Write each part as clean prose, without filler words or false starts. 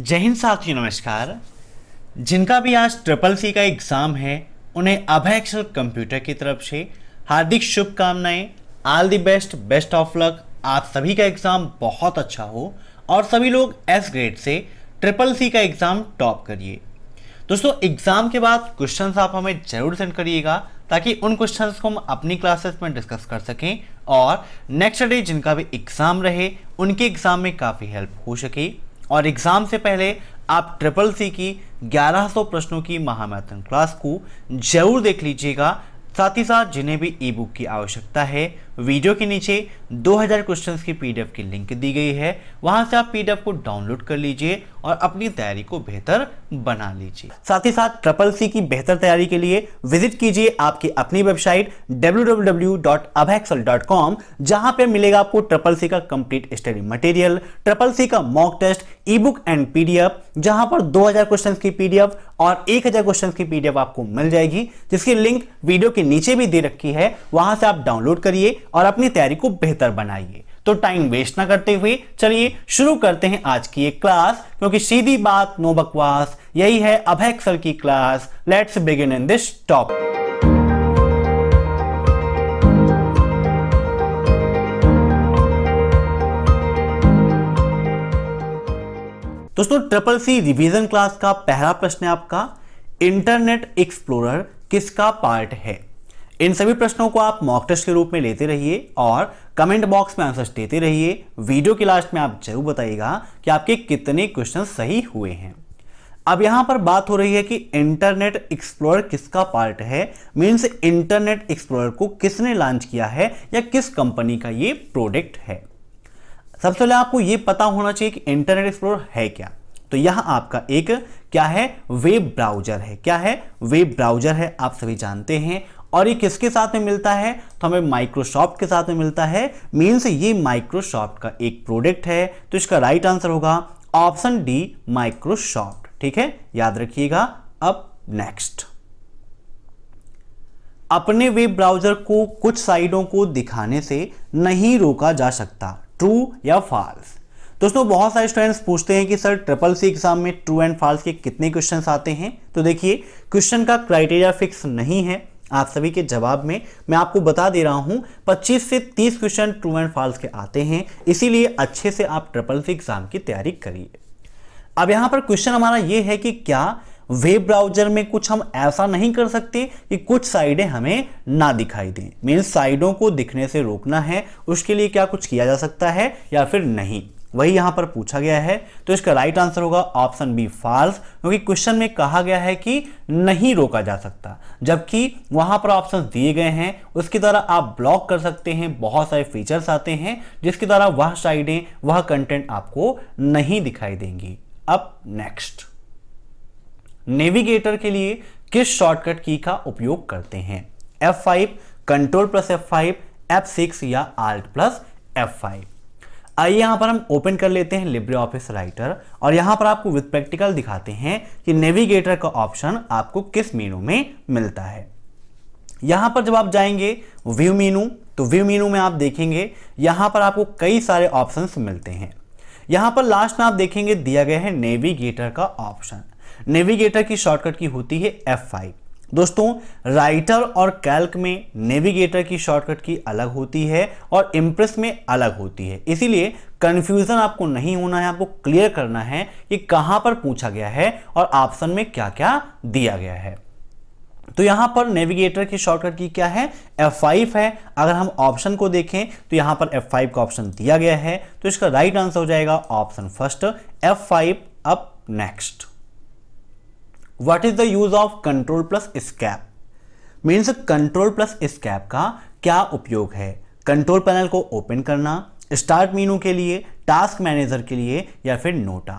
जय हिंद साथियों, नमस्कार। जिनका भी आज ट्रिपल सी का एग्ज़ाम है उन्हें अभय एक्सेल कंप्यूटर की तरफ से हार्दिक शुभकामनाएं। All the best, best of luck. आप सभी का एग्ज़ाम बहुत अच्छा हो और सभी लोग एस ग्रेड से ट्रिपल सी का एग्ज़ाम टॉप करिए। दोस्तों, एग्ज़ाम के बाद क्वेश्चंस आप हमें ज़रूर सेंड करिएगा ताकि उन क्वेश्चंस को हम अपनी क्लासेस में डिस्कस कर सकें और नेक्स्ट डे जिनका भी एग्ज़ाम रहे उनके एग्ज़ाम में काफ़ी हेल्प हो सके। और एग्ज़ाम से पहले आप ट्रिपल सी की 1100 प्रश्नों की महामैराथन क्लास को जरूर देख लीजिएगा। साथ ही साथ जिन्हें भी ई बुक की आवश्यकता है, वीडियो के नीचे 2000 क्वेश्चंस की पीडीएफ की लिंक दी गई है, वहां से आप पीडीएफ को डाउनलोड कर लीजिए और अपनी तैयारी को बेहतर बना लीजिए। साथ ही साथ ट्रिपल सी की बेहतर तैयारी के लिए विजिट कीजिए आपकी अपनी वेबसाइट www.abhaexcel.com, जहां पे मिलेगा आपको ट्रिपल सी का complete study material, triple C का mock test, e book and PDF, जहां पर 2000 क्वेश्चंस की पीडीएफ और 1000 क्वेश्चंस की पीडीएफ आपको मिल जाएगी, जिसकी लिंक वीडियो के नीचे भी दे रखी है। वहां से आप डाउनलोड करिए और अपनी तैयारी को बेहतर बनाइए। तो टाइम वेस्ट ना करते हुए चलिए शुरू करते हैं आज की एक क्लास, क्योंकि सीधी बात नो बकवास, यही है अभय एक्सेल की class. Let's begin in this topic. दोस्तों, ट्रिपल सी रिवीजन क्लास का पहला प्रश्न है आपका, इंटरनेट एक्सप्लोरर किसका पार्ट है। इन सभी प्रश्नों को आप मॉक टेस्ट के रूप में लेते रहिए और कमेंट बॉक्स में आंसर्स देते रहिए। वीडियो के लास्ट में आप जरूर बताइएगा कि आपके कितने क्वेश्चन सही हुए हैं। अब यहां पर बात हो रही है कि इंटरनेट एक्सप्लोरर किसका पार्ट है, मींस इंटरनेट एक्सप्लोरर को किसने लॉन्च किया है या किस कंपनी का ये प्रोडक्ट है। सबसे पहले आपको ये पता होना चाहिए कि इंटरनेट एक्सप्लोरर है क्या। तो यहां आपका एक क्या है, वेब ब्राउजर है। क्या है, वेब ब्राउजर है, आप सभी जानते हैं। और ये किसके साथ में मिलता है, तो हमें माइक्रोसॉफ्ट के साथ में मिलता है। मींस ये माइक्रोसॉफ्ट का एक प्रोडक्ट है। तो इसका राइट आंसर होगा ऑप्शन डी, माइक्रोसॉफ्ट। ठीक है, याद रखिएगा। अब नेक्स्ट, अपने वेब ब्राउजर को कुछ साइटों को दिखाने से नहीं रोका जा सकता, ट्रू या फॉल्स। दोस्तों, बहुत सारे स्टूडेंट्स पूछते हैं कि सर ट्रिपल सी एग्जाम में ट्रू एंड फॉल्स के कितने क्वेश्चंस आते हैं। तो देखिए, क्वेश्चन का क्राइटेरिया फिक्स नहीं है। आप सभी के जवाब में मैं आपको बता दे रहा हूं 25 से 30 क्वेश्चन ट्रू एंड फॉल्स के आते हैं, इसीलिए अच्छे से आप ट्रिपल सी एग्जाम की तैयारी करिए। अब यहां पर क्वेश्चन हमारा यह है कि क्या वेब ब्राउजर में कुछ हम ऐसा नहीं कर सकते कि कुछ साइडें हमें ना दिखाई दें, मींस साइडों को दिखने से रोकना है, उसके लिए क्या कुछ किया जा सकता है या फिर नहीं, वही यहां पर पूछा गया है। तो इसका राइट आंसर होगा ऑप्शन बी, फॉल्स, क्योंकि क्वेश्चन में कहा गया है कि नहीं रोका जा सकता, जबकि वहां पर ऑप्शन दिए गए हैं उसके द्वारा आप ब्लॉक कर सकते हैं। बहुत सारे फीचर्स आते हैं जिसके द्वारा वह साइडें, वह कंटेंट आपको नहीं दिखाई देंगी। अब नेक्स्ट, नेविगेटर के लिए किस शॉर्टकट की का उपयोग करते हैं, F5, control plus F5, F6 या Alt प्लस F5। आइए यहां पर हम ओपन कर लेते हैं लिब्रे ऑफिस राइटर और यहां पर आपको विद प्रैक्टिकल दिखाते हैं कि नेविगेटर का ऑप्शन आपको किस मेनू में मिलता है। यहां पर जब आप जाएंगे व्यू मेनू, तो व्यू मेनू में आप देखेंगे यहां पर आपको कई सारे ऑप्शंस मिलते हैं। यहां पर लास्ट में आप देखेंगे दिया गया है नेविगेटर का ऑप्शन। नेविगेटर की शॉर्टकट की होती है F5। दोस्तों, राइटर और कैल्क में नेविगेटर की शॉर्टकट की अलग होती है और इंप्रेस में अलग होती है, इसीलिए कंफ्यूजन आपको नहीं होना है। आपको क्लियर करना है कि कहां पर पूछा गया है और ऑप्शन में क्या क्या दिया गया है। तो यहां पर नेविगेटर की शॉर्टकट की क्या है, F5 है। अगर हम ऑप्शन को देखें तो यहां पर F5 का ऑप्शन दिया गया है, तो इसका राइट आंसर हो जाएगा ऑप्शन फर्स्ट, F5। अब next, what is the use of control plus escape, means control plus escape का क्या उपयोग है। कंट्रोल पैनल को ओपन करना, स्टार्ट मेनू के लिए, टास्क मैनेजर के लिए या फिर नोटा।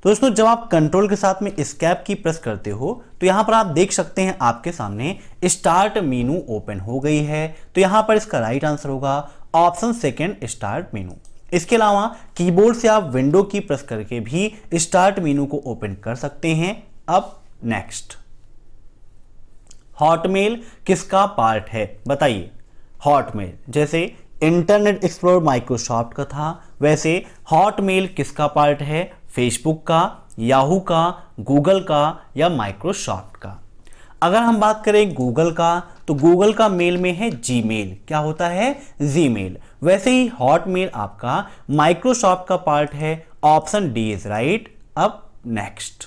तो दोस्तों, जब आप कंट्रोल के साथ में एस्केप की प्रेस करते हो तो यहां पर आप देख सकते हैं आपके सामने स्टार्ट मेनू ओपन हो गई है। तो यहां पर इसका राइट आंसर होगा ऑप्शन सेकेंड, स्टार्ट मेनू। इसके अलावा कीबोर्ड से आप विंडो की प्रेस करके भी स्टार्ट मेनू को ओपन कर सकते हैं। अब नेक्स्ट, हॉटमेल किसका पार्ट है, बताइए। हॉटमेल जैसे इंटरनेट एक्सप्लोरर माइक्रोसॉफ्ट का था, वैसे हॉटमेल किसका पार्ट है, फेसबुक का, याहू का, गूगल का या माइक्रोसॉफ्ट का? अगर हम बात करें गूगल का, तो गूगल का मेल में है जीमेल। क्या होता है? जीमेल। वैसे ही हॉटमेल आपका माइक्रोसॉफ्ट का पार्ट है। Option D is right. अब नेक्स्ट,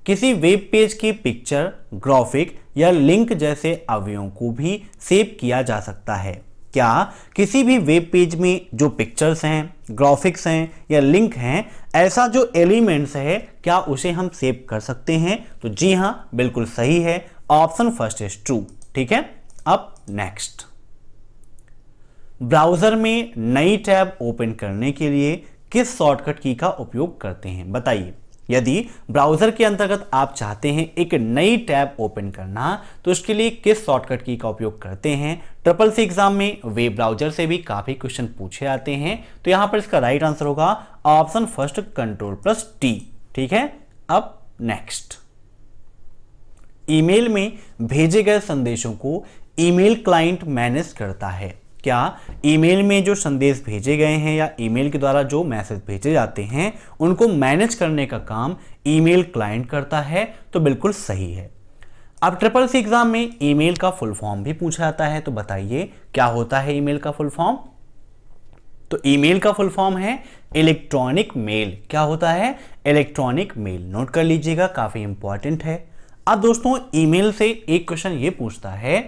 किसी वेब पेज की पिक्चर, ग्राफिक या लिंक जैसे अवयवों को भी सेव किया जा सकता है। क्या किसी भी वेब पेज में जो पिक्चर्स हैं, ग्राफिक्स हैं या लिंक हैं, ऐसा जो एलिमेंट्स है, क्या उसे हम सेव कर सकते हैं? तो जी हां, बिल्कुल सही है। Option first is true. ठीक है। अब नेक्स्ट, ब्राउजर में नई टैब ओपन करने के लिए किस शॉर्टकट की का उपयोग करते हैं? बताइए। यदि ब्राउजर के अंतर्गत आप चाहते हैं एक नई टैब ओपन करना, तो उसके लिए किस शॉर्टकट की का उपयोग करते हैं? ट्रिपल सी एग्जाम में वेब ब्राउजर से भी काफी क्वेश्चन पूछे आते हैं, तो यहां पर इसका राइट आंसर होगा ऑप्शन फर्स्ट, Ctrl+T। ठीक है। अब नेक्स्ट, ईमेल में भेजे गए संदेशों को ईमेल क्लाइंट मैनेज करता है। क्या ईमेल में जो संदेश भेजे गए हैं या ईमेल के द्वारा जो मैसेज भेजे जाते हैं, उनको मैनेज करने का काम ईमेल क्लाइंट करता है? तो बिल्कुल सही है। अब ट्रिपल सी एग्जाम में ईमेल का फुल फॉर्म भी पूछा जाता है, तो बताइए क्या होता है ईमेल का फुल फॉर्म? तो ईमेल का फुल फॉर्म है इलेक्ट्रॉनिक मेल। क्या होता है? Electronic mail. नोट कर लीजिएगा, काफी इंपॉर्टेंट है। अब दोस्तों, ईमेल से एक क्वेश्चन ये पूछता है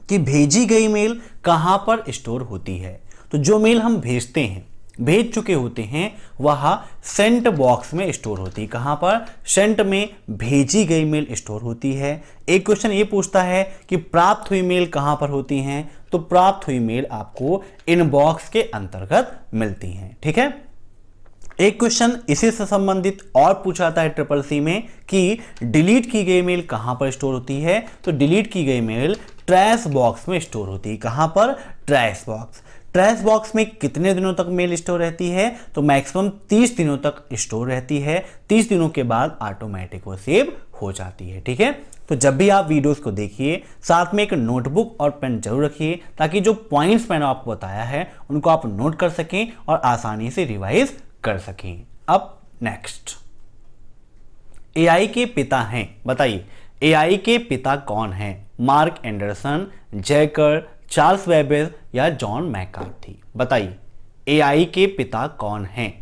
कि भेजी गई मेल कहां पर स्टोर होती है? तो जो मेल हम भेजते हैं, भेज चुके होते हैं, वह सेंट बॉक्स में स्टोर होती है। कहां पर? सेंट में भेजी गई मेल स्टोर होती है। एक क्वेश्चन ये पूछता है कि प्राप्त हुई मेल कहां पर होती हैं? तो प्राप्त हुई मेल आपको इनबॉक्स के अंतर्गत मिलती हैं। ठीक है। एक क्वेश्चन इसी से संबंधित और पूछा जाता है ट्रिपल सी में कि डिलीट की गई मेल कहां पर स्टोर होती है? तो डिलीट की गई मेल ट्रैश बॉक्स में स्टोर होती है। कहां पर? Trash box. ट्रैश बॉक्स में कितने दिनों तक मेल स्टोर रहती है? तो मैक्सिमम 30 दिनों तक स्टोर रहती है। 30 दिनों के बाद ऑटोमेटिक वो सेव हो जाती है। ठीक है। तो जब भी आप वीडियोस को देखिए, साथ में एक नोटबुक और पेन जरूर रखिए, ताकि जो पॉइंट्स मैंने आपको बताया है उनको आप नोट कर सकें और आसानी से रिवाइज कर सकें। अब नेक्स्ट, एआई के पिता हैं। बताइए, एआई के पिता कौन हैं? मार्क एंडरसन, जैकर, चार्ल्स बेबेज या जॉन मैकार्थी? बताइए, एआई के पिता कौन हैं?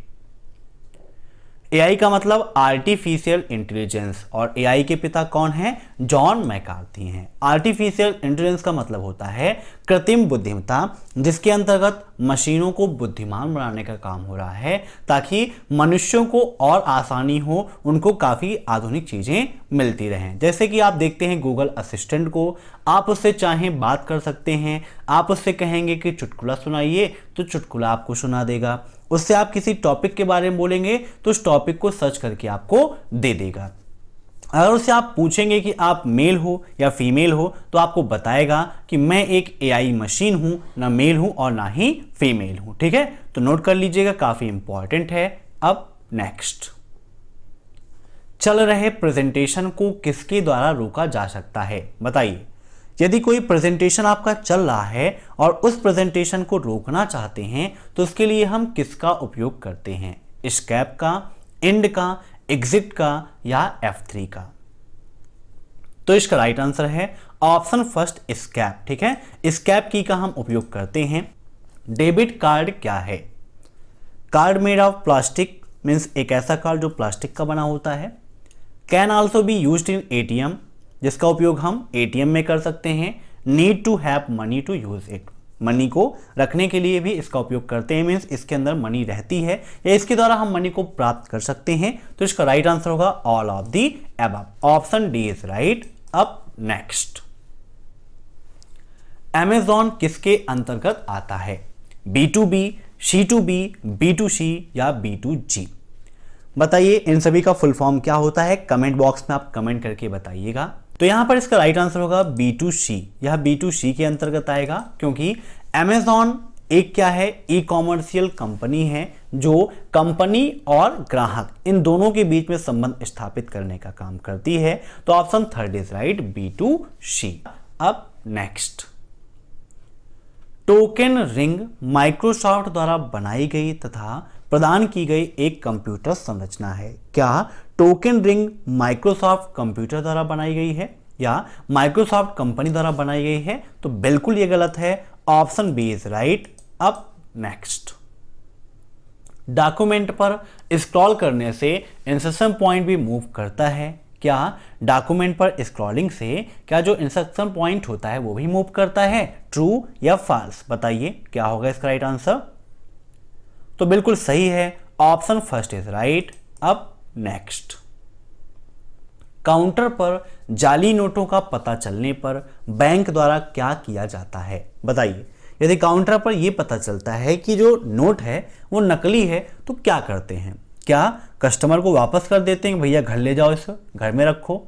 एआई का मतलब आर्टिफिशियल इंटेलिजेंस, और एआई के पिता कौन हैं? जॉन मैकार्थी हैं। आर्टिफिशियल इंटेलिजेंस का मतलब होता है कृत्रिम बुद्धिमत्ता, जिसके अंतर्गत मशीनों को बुद्धिमान बनाने का काम हो रहा है, ताकि मनुष्यों को और आसानी हो, उनको काफ़ी आधुनिक चीज़ें मिलती रहें। जैसे कि आप देखते हैं गूगल असिस्टेंट को, आप उससे चाहें बात कर सकते हैं, आप उससे कहेंगे कि चुटकुला सुनाइए तो चुटकुला आपको सुना देगा। उससे आप किसी टॉपिक के बारे में बोलेंगे तो उस टॉपिक को सर्च करके आपको दे देगा। अगर उससे आप पूछेंगे कि आप मेल हो या फीमेल हो, तो आपको बताएगा कि मैं एक एआई मशीन हूं, ना मेल हूं और ना ही फीमेल हूं। ठीक है। तो नोट कर लीजिएगा, काफी इंपॉर्टेंट है। अब नेक्स्ट, चल रहे प्रेजेंटेशन को किसके द्वारा रोका जा सकता है? बताइए। यदि कोई प्रेजेंटेशन आपका चल रहा है और उस प्रेजेंटेशन को रोकना चाहते हैं, तो उसके लिए हम किसका उपयोग करते हैं? एस्केप का, एंड का, एग्जिट का या F3 का? तो इसका राइट आंसर है ऑप्शन फर्स्ट, एस्केप। ठीक है। एस्केप की का हम उपयोग करते हैं। डेबिट कार्ड क्या है? Card made of plastic, means एक ऐसा कार्ड जो प्लास्टिक का बना होता है। Can also be used in ATM, जिसका उपयोग हम ATM में कर सकते हैं। Need to have money to use it, money को रखने के लिए भी इसका उपयोग करते हैं, मीन्स इसके अंदर मनी रहती है या इसके द्वारा हम मनी को प्राप्त कर सकते हैं। तो इसका राइट आंसर होगा all of the above. Option D is right. अब नेक्स्ट, Amazon किसके अंतर्गत आता है? B2B, C2B, B2C या B2G? बताइए, इन सभी का फुल फॉर्म क्या होता है? कमेंट बॉक्स में आप कमेंट करके बताइएगा। तो यहां पर इसका राइट आंसर होगा B2C। यह B2C के अंतर्गत आएगा, क्योंकि Amazon एक क्या है? ई कॉमर्शियल कंपनी है, जो कंपनी और ग्राहक इन दोनों के बीच में संबंध स्थापित करने का काम करती है। तो option third is right, B2C। अब नेक्स्ट, टोकन रिंग माइक्रोसॉफ्ट द्वारा बनाई गई तथा प्रदान की गई एक कंप्यूटर संरचना है। क्या टोकन रिंग माइक्रोसॉफ्ट कंप्यूटर द्वारा बनाई गई है या माइक्रोसॉफ्ट कंपनी द्वारा बनाई गई है? तो बिल्कुल ये गलत है, ऑप्शन बी इज राइट। अब नेक्स्ट, डॉक्यूमेंट पर स्क्रॉल करने से इंसर्शन पॉइंट भी मूव करता है। क्या डॉक्यूमेंट पर स्क्रॉलिंग से क्या जो इंसर्शन पॉइंट होता है वो भी मूव करता है? ट्रू या फॉल्स? बताइए क्या होगा इसका राइट आंसर। तो बिल्कुल सही है, ऑप्शन फर्स्ट इज राइट। अब नेक्स्ट, काउंटर पर जाली नोटों का पता चलने पर बैंक द्वारा क्या किया जाता है? बताइए, यदि काउंटर पर यह पता चलता है कि जो नोट है वो नकली है तो क्या करते हैं? क्या कस्टमर को वापस कर देते हैं, भैया घर ले जाओ, इसे घर में रखो?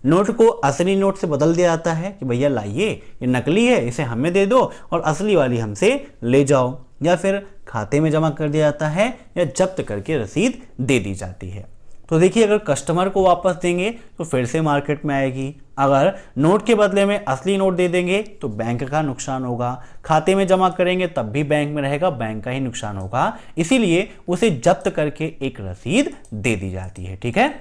नोट को असली नोट से बदल दिया जाता है कि भैया लाइए ये नकली है, इसे हमें दे दो और असली वाली हमसे ले जाओ? या फिर खाते में जमा कर दिया जाता है या जब्त करके रसीद दे दी जाती है? तो देखिए, अगर कस्टमर को वापस देंगे तो फिर से मार्केट में आएगी, अगर नोट के बदले में असली नोट दे देंगे तो बैंक का नुकसान होगा, खाते में जमा करेंगे तब भी बैंक में रहेगा, बैंक का ही नुकसान होगा, इसीलिए उसे जब्त करके एक रसीद दे दी जाती है। ठीक है,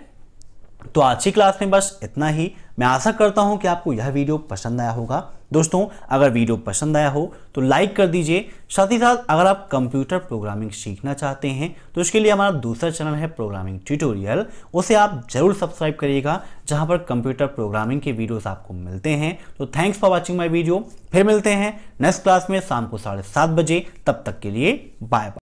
तो आज की क्लास में बस इतना ही। मैं आशा करता हूं कि आपको यह वीडियो पसंद आया होगा। दोस्तों, अगर वीडियो पसंद आया हो तो लाइक कर दीजिए। साथ ही साथ अगर आप कंप्यूटर प्रोग्रामिंग सीखना चाहते हैं तो इसके लिए हमारा दूसरा चैनल है प्रोग्रामिंग ट्यूटोरियल, उसे आप जरूर सब्सक्राइब करिएगा, जहां पर कंप्यूटर प्रोग्रामिंग के वीडियोस आपको मिलते हैं। तो thanks for watching my video. फिर मिलते हैं नेक्स्ट क्लास में शाम को 7:30 बजे। तब तक के लिए बाय बाय।